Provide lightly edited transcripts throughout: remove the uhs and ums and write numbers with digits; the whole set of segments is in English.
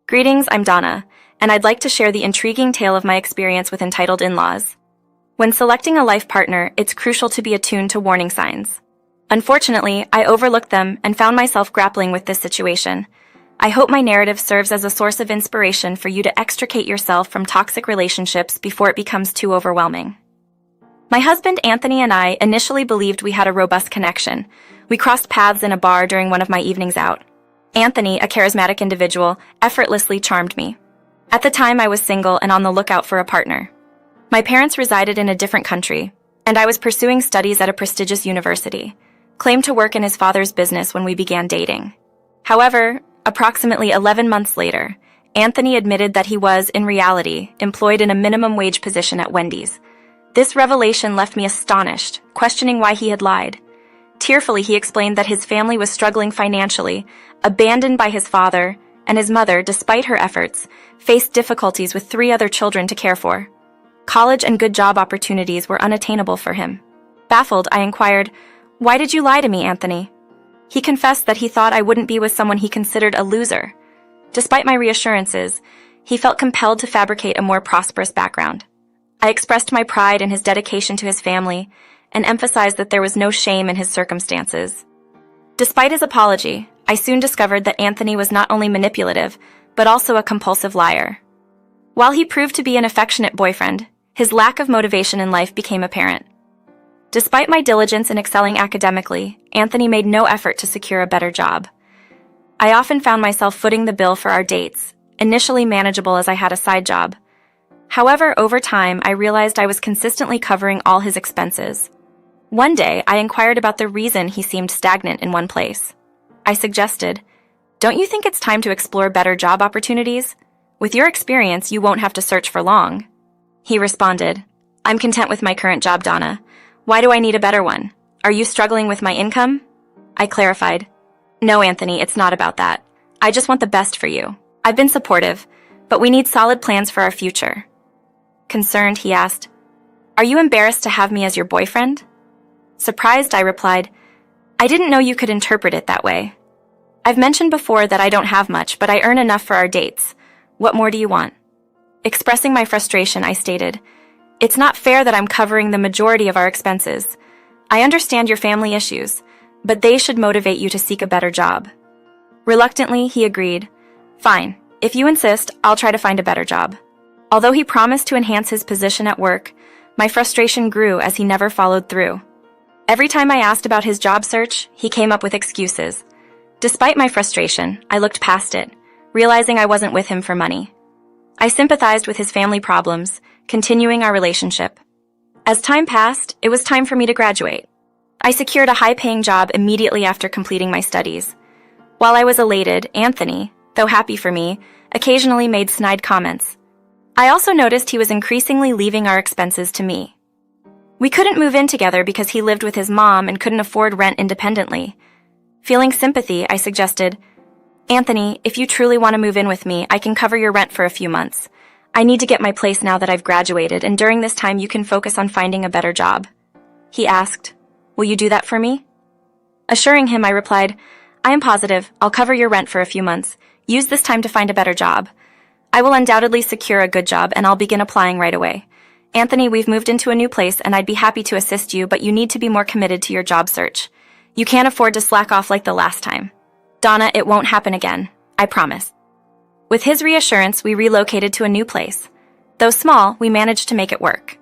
Greetings, I'm Donna, and I'd like to share the intriguing tale of my experience with entitled in-laws. When selecting a life partner, it's crucial to be attuned to warning signs. Unfortunately, I overlooked them and found myself grappling with this situation. I hope my narrative serves as a source of inspiration for you to extricate yourself from toxic relationships before it becomes too overwhelming. My husband Anthony and I initially believed we had a robust connection. We crossed paths in a bar during one of my evenings out. Anthony, a charismatic individual, effortlessly charmed me. At the time, I was single and on the lookout for a partner. My parents resided in a different country, and I was pursuing studies at a prestigious university, claimed to work in his father's business when we began dating. However, approximately 11 months later, Anthony admitted that he was, in reality, employed in a minimum wage position at Wendy's. This revelation left me astonished, questioning why he had lied. Tearfully, he explained that his family was struggling financially, abandoned by his father, and his mother, despite her efforts, faced difficulties with 3 other children to care for. College and good job opportunities were unattainable for him. Baffled, I inquired, "Why did you lie to me, Anthony?" He confessed that he thought I wouldn't be with someone he considered a loser. Despite my reassurances, he felt compelled to fabricate a more prosperous background. I expressed my pride in his dedication to his family and emphasized that there was no shame in his circumstances. Despite his apology, I soon discovered that Anthony was not only manipulative, but also a compulsive liar. While he proved to be an affectionate boyfriend, his lack of motivation in life became apparent. Despite my diligence in excelling academically, Anthony made no effort to secure a better job. I often found myself footing the bill for our dates, initially manageable as I had a side job. However, over time, I realized I was consistently covering all his expenses. One day, I inquired about the reason he seemed stagnant in one place. I suggested, "Don't you think it's time to explore better job opportunities? With your experience, you won't have to search for long." He responded, "I'm content with my current job, Donna. Why do I need a better one? Are you struggling with my income?" I clarified, "No, Anthony, it's not about that. I just want the best for you. I've been supportive, but we need solid plans for our future." Concerned, he asked, "Are you embarrassed to have me as your boyfriend?" Surprised, I replied, "I didn't know you could interpret it that way. I've mentioned before that I don't have much, but I earn enough for our dates. What more do you want?" Expressing my frustration, I stated, "It's not fair that I'm covering the majority of our expenses. I understand your family issues, but they should motivate you to seek a better job." Reluctantly, he agreed, "Fine, if you insist, I'll try to find a better job." Although he promised to enhance his position at work, my frustration grew as he never followed through. Every time I asked about his job search, he came up with excuses. Despite my frustration, I looked past it, realizing I wasn't with him for money. I sympathized with his family problems, continuing our relationship. As time passed, it was time for me to graduate. I secured a high-paying job immediately after completing my studies. While I was elated, Anthony, though happy for me, occasionally made snide comments. I also noticed he was increasingly leaving our expenses to me. We couldn't move in together because he lived with his mom and couldn't afford rent independently. Feeling sympathy, I suggested, "Anthony, if you truly want to move in with me, I can cover your rent for a few months. I need to get my place now that I've graduated, and during this time you can focus on finding a better job." He asked, "Will you do that for me?" Assuring him, I replied, "I am positive. I'll cover your rent for a few months. Use this time to find a better job. I will undoubtedly secure a good job, and I'll begin applying right away. Anthony, we've moved into a new place, and I'd be happy to assist you, but you need to be more committed to your job search. You can't afford to slack off like the last time. Donna, it won't happen again. I promise." With his reassurance, we relocated to a new place. Though small, we managed to make it work.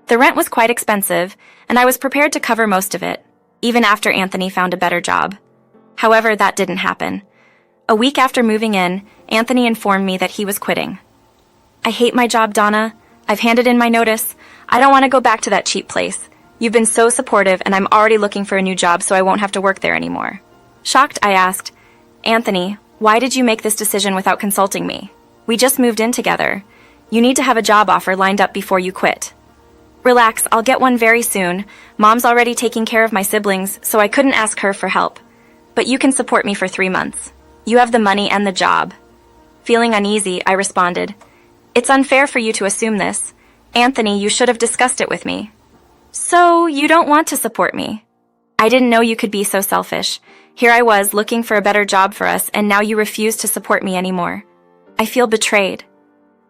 The rent was quite expensive, and I was prepared to cover most of it, even after Anthony found a better job. However, that didn't happen. A week after moving in, Anthony informed me that he was quitting. "I hate my job, Donna. I've handed in my notice. I don't want to go back to that cheap place. You've been so supportive, and I'm already looking for a new job so I won't have to work there anymore." Shocked, I asked, "Anthony, why did you make this decision without consulting me? We just moved in together. You need to have a job offer lined up before you quit." "Relax, I'll get one very soon. Mom's already taking care of my siblings, so I couldn't ask her for help. But you can support me for 3 months. You have the money and the job." Feeling uneasy, I responded, "It's unfair for you to assume this. Anthony, you should have discussed it with me." "So, you don't want to support me?" "I didn't know you could be so selfish. Here I was looking for a better job for us, and now you refuse to support me anymore." I feel betrayed."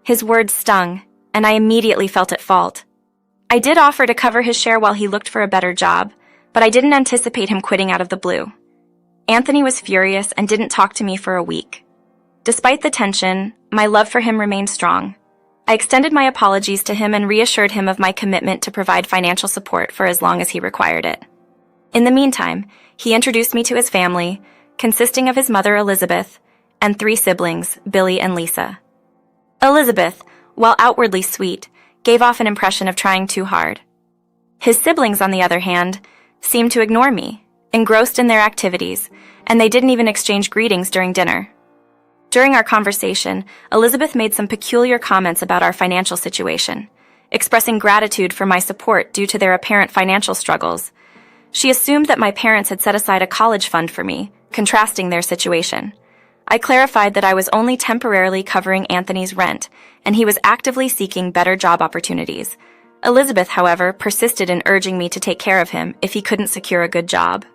His words stung, and I immediately felt at fault. I did offer to cover his share while he looked for a better job, but I didn't anticipate him quitting out of the blue. Anthony was furious and didn't talk to me for a week. Despite the tension, my love for him remained strong. I extended my apologies to him and reassured him of my commitment to provide financial support for as long as he required it. In the meantime, he introduced me to his family, consisting of his mother Elizabeth and 3 siblings, Billy and Lisa. Elizabeth, while outwardly sweet, gave off an impression of trying too hard. His siblings, on the other hand, seemed to ignore me, engrossed in their activities, and they didn't even exchange greetings during dinner. During our conversation, Elizabeth made some peculiar comments about our financial situation, expressing gratitude for my support due to their apparent financial struggles. She assumed that my parents had set aside a college fund for me, contrasting their situation. I clarified that I was only temporarily covering Anthony's rent, and he was actively seeking better job opportunities. Elizabeth, however, persisted in urging me to take care of him if he couldn't secure a good job.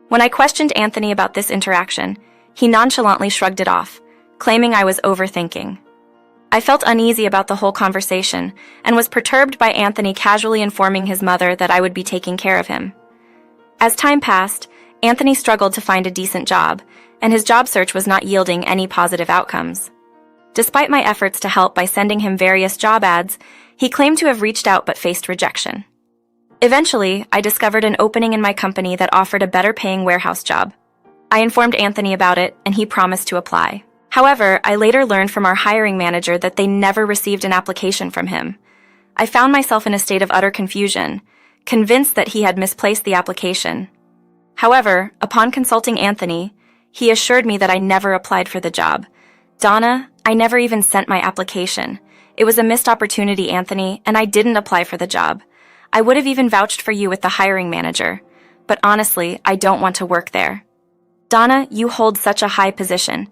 When I questioned Anthony about this interaction, he nonchalantly shrugged it off, claiming I was overthinking. I felt uneasy about the whole conversation and was perturbed by Anthony casually informing his mother that I would be taking care of him. As time passed, Anthony struggled to find a decent job, and his job search was not yielding any positive outcomes. Despite my efforts to help by sending him various job ads, he claimed to have reached out but faced rejection. Eventually, I discovered an opening in my company that offered a better-paying warehouse job. I informed Anthony about it, and he promised to apply. However, I later learned from our hiring manager that they never received an application from him. I found myself in a state of utter confusion, convinced that he had misplaced the application. However, upon consulting Anthony, he assured me that I never applied for the job. "Donna, I never even sent my application. It was a missed opportunity, Anthony, and I didn't apply for the job. I would have even vouched for you with the hiring manager. But honestly, I don't want to work there. Donna, you hold such a high position.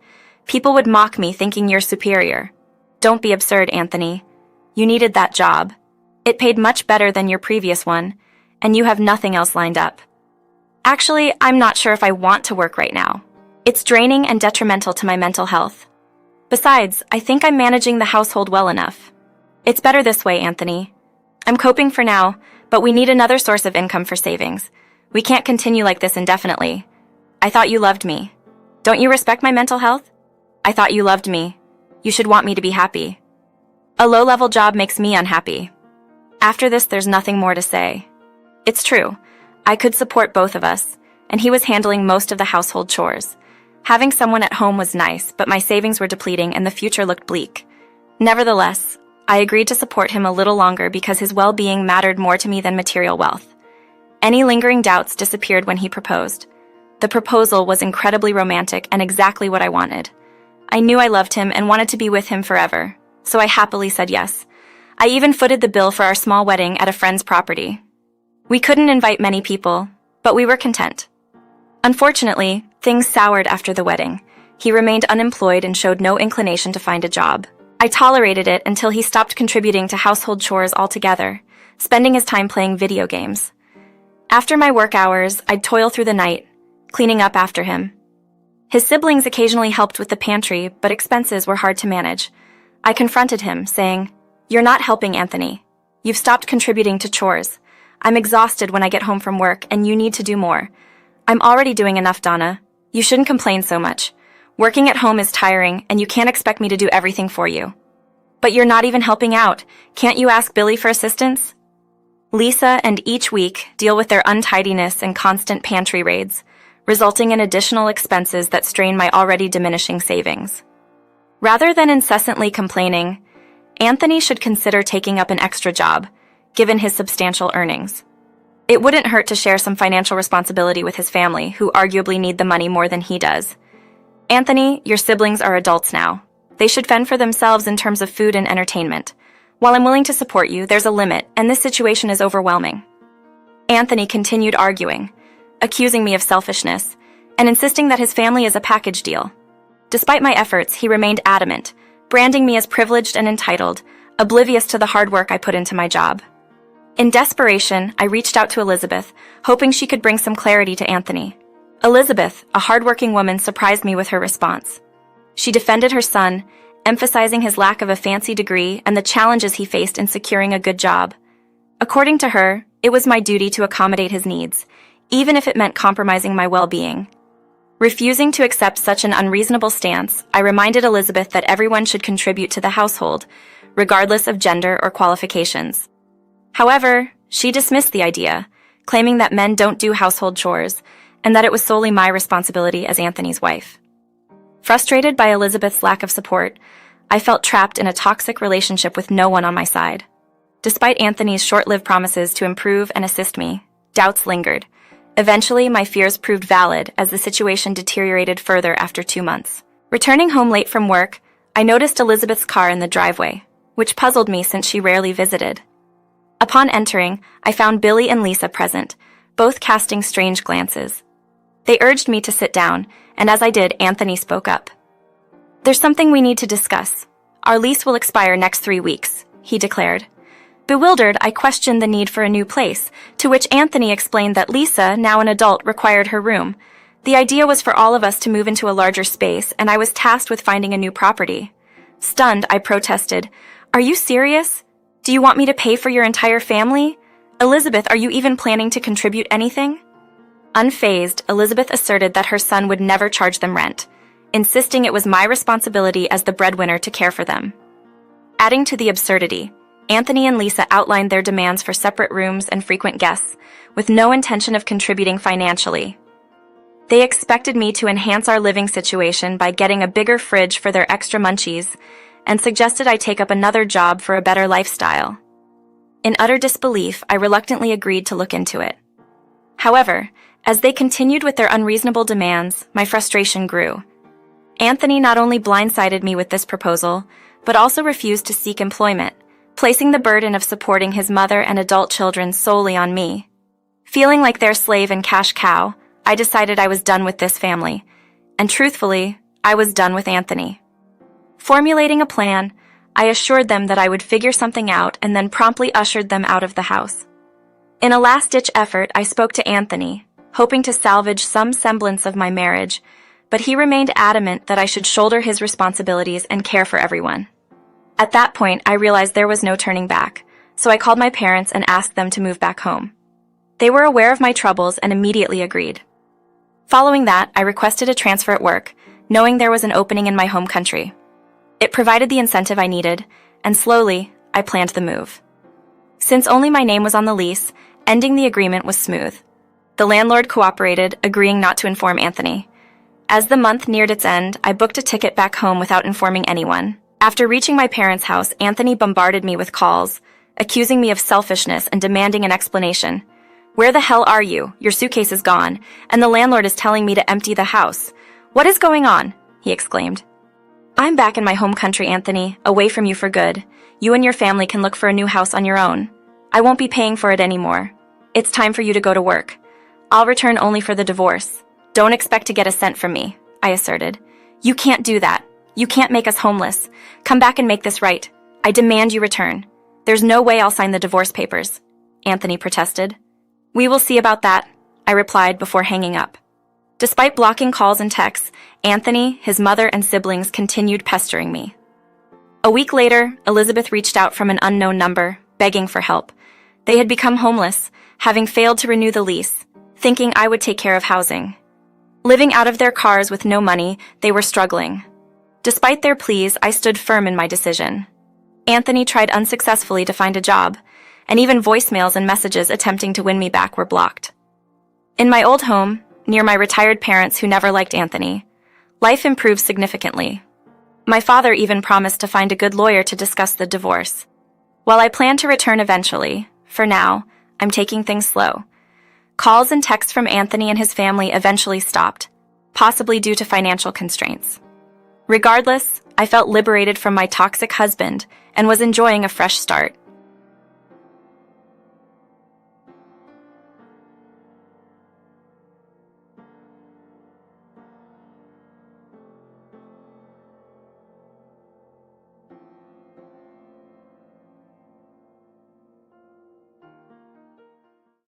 People would mock me thinking you're superior. Don't be absurd, Anthony. You needed that job. It paid much better than your previous one, and you have nothing else lined up. Actually, I'm not sure if I want to work right now. It's draining and detrimental to my mental health. Besides, I think I'm managing the household well enough. It's better this way, Anthony. I'm coping for now, but we need another source of income for savings. We can't continue like this indefinitely. I thought you loved me. Don't you respect my mental health? I thought you loved me. You should want me to be happy. A low-level job makes me unhappy." After this, there's nothing more to say. It's true. I could support both of us, and he was handling most of the household chores. Having someone at home was nice, but my savings were depleting and the future looked bleak. Nevertheless, I agreed to support him a little longer because his well-being mattered more to me than material wealth. Any lingering doubts disappeared when he proposed. The proposal was incredibly romantic and exactly what I wanted. I knew I loved him and wanted to be with him forever, so I happily said yes. I even footed the bill for our small wedding at a friend's property. We couldn't invite many people, but we were content. Unfortunately, things soured after the wedding. He remained unemployed and showed no inclination to find a job. I tolerated it until he stopped contributing to household chores altogether, spending his time playing video games. After my work hours, I'd toil through the night, cleaning up after him. His siblings occasionally helped with the pantry, but expenses were hard to manage. I confronted him, saying, "You're not helping, Anthony. You've stopped contributing to chores. I'm exhausted when I get home from work, and you need to do more. I'm already doing enough, Donna. You shouldn't complain so much. Working at home is tiring, and you can't expect me to do everything for you. But you're not even helping out. Can't you ask Billy for assistance?" Lisa and each week deal with their untidiness and constant pantry raids, resulting in additional expenses that strain my already diminishing savings. Rather than incessantly complaining, Anthony should consider taking up an extra job, given his substantial earnings. It wouldn't hurt to share some financial responsibility with his family, who arguably need the money more than he does. Anthony, your siblings are adults now. They should fend for themselves in terms of food and entertainment. While I'm willing to support you, there's a limit, and this situation is overwhelming. Anthony continued arguing, accusing me of selfishness, and insisting that his family is a package deal. Despite my efforts, he remained adamant, branding me as privileged and entitled, oblivious to the hard work I put into my job. In desperation, I reached out to Elizabeth, hoping she could bring some clarity to Anthony. Elizabeth, a hardworking woman, surprised me with her response. She defended her son emphasizing his lack of a fancy degree and the challenges he faced in securing a good job. According to her, it was my duty to accommodate his needs, even if it meant compromising my well-being. Refusing to accept such an unreasonable stance, I reminded Elizabeth that everyone should contribute to the household, regardless of gender or qualifications. However, she dismissed the idea, claiming that men don't do household chores, and that it was solely my responsibility as Anthony's wife. Frustrated by Elizabeth's lack of support, I felt trapped in a toxic relationship with no one on my side. Despite Anthony's short-lived promises to improve and assist me, doubts lingered. Eventually, my fears proved valid as the situation deteriorated further after 2 months. Returning home late from work, I noticed Elizabeth's car in the driveway, which puzzled me since she rarely visited. Upon entering, I found Billy and Lisa present, both casting strange glances. They urged me to sit down, and as I did, Anthony spoke up. "There's something we need to discuss. Our lease will expire next 3 weeks," he declared. Bewildered, I questioned the need for a new place, to which Anthony explained that Lisa, now an adult, required her room. The idea was for all of us to move into a larger space, and I was tasked with finding a new property. Stunned, I protested, "Are you serious? Do you want me to pay for your entire family? Elizabeth, are you even planning to contribute anything?" Unfazed, Elizabeth asserted that her son would never charge them rent, insisting it was my responsibility as the breadwinner to care for them. Adding to the absurdity, Anthony and Lisa outlined their demands for separate rooms and frequent guests, with no intention of contributing financially. They expected me to enhance our living situation by getting a bigger fridge for their extra munchies, and suggested I take up another job for a better lifestyle. In utter disbelief, I reluctantly agreed to look into it. However, as they continued with their unreasonable demands, my frustration grew. Anthony not only blindsided me with this proposal, but also refused to seek employment, placing the burden of supporting his mother and adult children solely on me. Feeling like their slave and cash cow, I decided I was done with this family, and truthfully, I was done with Anthony. Formulating a plan, I assured them that I would figure something out and then promptly ushered them out of the house. In a last-ditch effort, I spoke to Anthony, hoping to salvage some semblance of my marriage, but he remained adamant that I should shoulder his responsibilities and care for everyone. At that point, I realized there was no turning back, so I called my parents and asked them to move back home. They were aware of my troubles and immediately agreed. Following that, I requested a transfer at work, knowing there was an opening in my home country. It provided the incentive I needed, and slowly, I planned the move. Since only my name was on the lease, ending the agreement was smooth. The landlord cooperated, agreeing not to inform Anthony. As the month neared its end, I booked a ticket back home without informing anyone. After reaching my parents' house, Anthony bombarded me with calls, accusing me of selfishness and demanding an explanation. "Where the hell are you? Your suitcase is gone, and the landlord is telling me to empty the house. What is going on?" he exclaimed. "I'm back in my home country, Anthony, away from you for good. You and your family can look for a new house on your own. I won't be paying for it anymore. It's time for you to go to work. I'll return only for the divorce. Don't expect to get a cent from me," I asserted. "You can't do that. You can't make us homeless. Come back and make this right. I demand you return. There's no way I'll sign the divorce papers," Anthony protested. "We will see about that," I replied before hanging up. Despite blocking calls and texts, Anthony, his mother, and siblings continued pestering me. A week later, Elizabeth reached out from an unknown number, begging for help. They had become homeless, having failed to renew the lease, thinking I would take care of housing. Living out of their cars with no money, they were struggling. Despite their pleas, I stood firm in my decision. Anthony tried unsuccessfully to find a job, and even voicemails and messages attempting to win me back were blocked. In my old home, near my retired parents who never liked Anthony, life improved significantly. My father even promised to find a good lawyer to discuss the divorce. While I plan to return eventually, for now, I'm taking things slow. Calls and texts from Anthony and his family eventually stopped, possibly due to financial constraints. Regardless, I felt liberated from my toxic husband and was enjoying a fresh start.